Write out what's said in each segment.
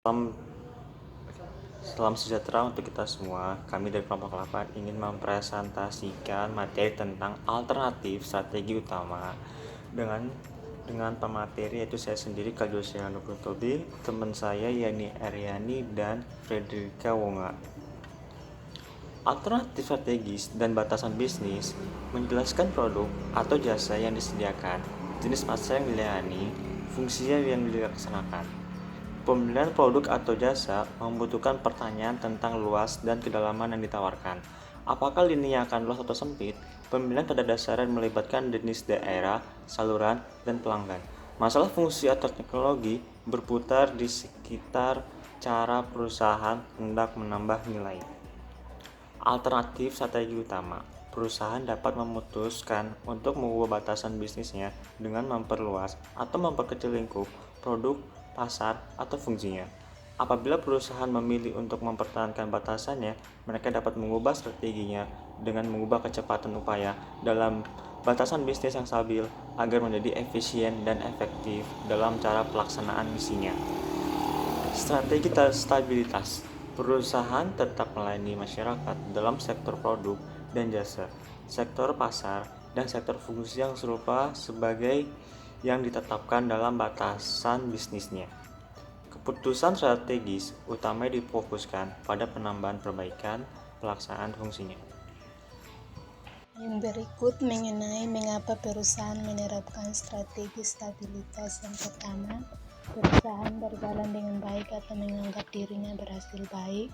Salam, salam sejahtera untuk kita semua. Kami dari kelompok 8 ingin mempresentasikan materi tentang alternatif strategi utama dengan pemateri yaitu saya sendiri Kak Josiano Purtobi, teman saya Yani Aryani dan Fredrika Wonga. Alternatif strategis dan batasan bisnis menjelaskan produk atau jasa yang disediakan, jenis masa yang dilayani, fungsi yang dilaksanakan. Pemilihan produk atau jasa membutuhkan pertanyaan tentang luas dan kedalaman yang ditawarkan. Apakah lini yang akan luas atau sempit? Pemilihan pada dasarnya melibatkan jenis daerah, saluran, dan pelanggan. Masalah fungsi atau teknologi berputar di sekitar cara perusahaan hendak menambah nilai. Alternatif strategi utama. Perusahaan dapat memutuskan untuk mengubah batasan bisnisnya dengan memperluas atau memperkecil lingkup produk, pasar, atau fungsinya. Apabila perusahaan memilih untuk mempertahankan batasannya, mereka dapat mengubah strateginya dengan mengubah kecepatan upaya dalam batasan bisnis yang stabil agar menjadi efisien dan efektif dalam cara pelaksanaan misinya. Strategi stabilitas. Perusahaan tetap melayani masyarakat dalam sektor produk dan jasa, sektor pasar, dan sektor fungsi yang serupa sebagai yang ditetapkan dalam batasan bisnisnya. Keputusan strategis utamanya difokuskan pada penambahan perbaikan pelaksanaan fungsinya. Yang berikut mengenai mengapa perusahaan menerapkan strategi stabilitas. Yang pertama, perusahaan berjalan dengan baik atau menganggap dirinya berhasil baik.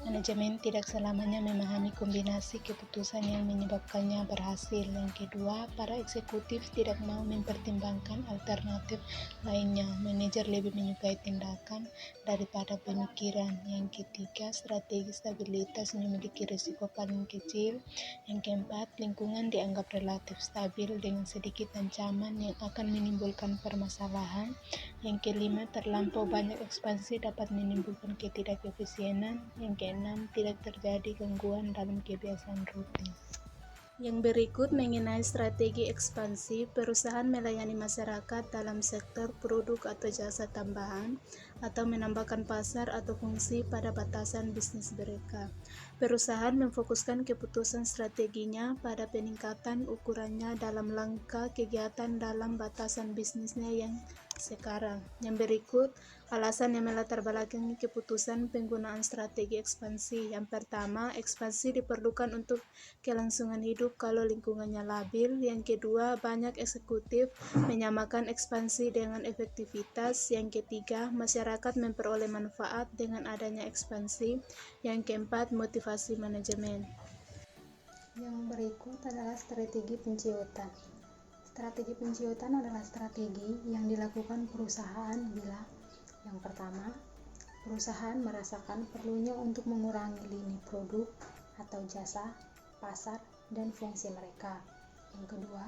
Manajemen tidak selamanya memahami kombinasi keputusan yang menyebabkannya berhasil. Yang kedua, para eksekutif tidak mau mempertimbangkan alternatif lainnya. Manajer lebih menyukai tindakan daripada pemikiran. Yang ketiga, strategi stabilitas memiliki risiko paling kecil. Yang keempat, lingkungan dianggap relatif stabil dengan sedikit ancaman yang akan menimbulkan permasalahan. Yang kelima, terlampau banyak ekspansi dapat menimbulkan ketidakefisienan. Yang keenam, tidak terjadi gangguan dalam kebiasaan rutin. Yang berikut mengenai strategi ekspansi. Perusahaan melayani masyarakat dalam sektor produk atau jasa tambahan atau menambahkan pasar atau fungsi pada batasan bisnis mereka. Perusahaan memfokuskan keputusan strateginya pada peningkatan ukurannya dalam langkah kegiatan dalam batasan bisnisnya yang sekarang. Yang berikut alasan yang melatar belakangi keputusan penggunaan strategi ekspansi. Yang pertama, ekspansi diperlukan untuk kelangsungan hidup kalau lingkungannya labil. Yang kedua, banyak eksekutif menyamakan ekspansi dengan efektivitas. Yang ketiga, masyarakat memperoleh manfaat dengan adanya ekspansi. Yang keempat, motivasi manajemen. Yang berikut adalah strategi penciutan. Strategi penciutan adalah strategi yang dilakukan perusahaan bila yang pertama, perusahaan merasakan perlunya untuk mengurangi lini produk atau jasa, pasar, dan fungsi mereka. Yang kedua,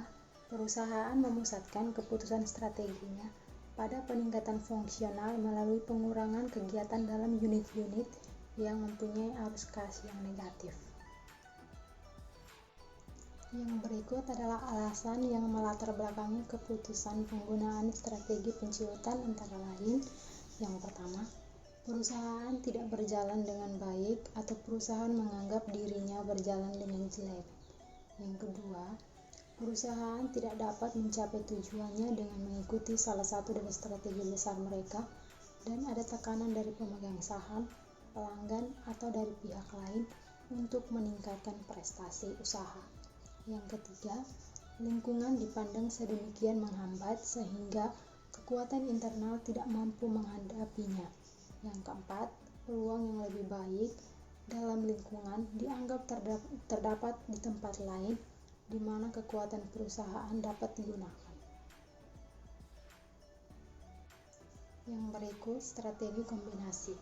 perusahaan memusatkan keputusan strateginya pada peningkatan fungsional melalui pengurangan kegiatan dalam unit-unit yang mempunyai arus kas yang negatif. Yang berikut adalah alasan yang melatar belakangi keputusan penggunaan strategi penciutan antara lain. Yang pertama, perusahaan tidak berjalan dengan baik atau perusahaan menganggap dirinya berjalan dengan jelek. Yang kedua, perusahaan tidak dapat mencapai tujuannya dengan mengikuti salah satu dari strategi besar mereka dan ada tekanan dari pemegang saham, pelanggan, atau dari pihak lain untuk meningkatkan prestasi usaha. Yang ketiga, lingkungan dipandang sedemikian menghambat sehingga kekuatan internal tidak mampu menghadapinya. Yang keempat, peluang yang lebih baik dalam lingkungan dianggap terdapat di tempat lain di mana kekuatan perusahaan dapat digunakan. Yang berikut strategi kombinasi.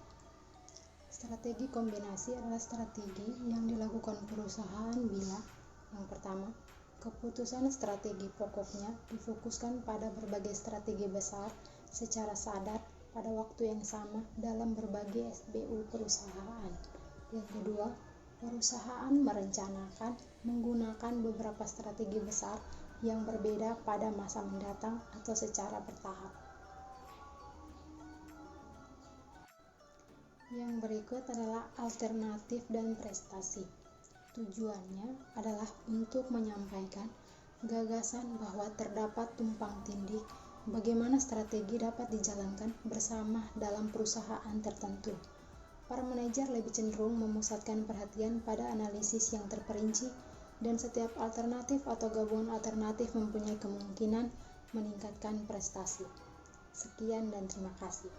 Strategi kombinasi adalah strategi yang dilakukan perusahaan bila yang pertama, keputusan strategi pokoknya difokuskan pada berbagai strategi besar secara sadar pada waktu yang sama dalam berbagai SBU perusahaan. Yang kedua, perusahaan merencanakan menggunakan beberapa strategi besar yang berbeda pada masa mendatang atau secara bertahap. Yang berikut adalah alternatif dan prestasi. Tujuannya adalah untuk menyampaikan gagasan bahwa terdapat tumpang tindih bagaimana strategi dapat dijalankan bersama dalam perusahaan tertentu. Para manajer lebih cenderung memusatkan perhatian pada analisis yang terperinci, dan setiap alternatif atau gabungan alternatif mempunyai kemungkinan meningkatkan prestasi. Sekian dan terima kasih.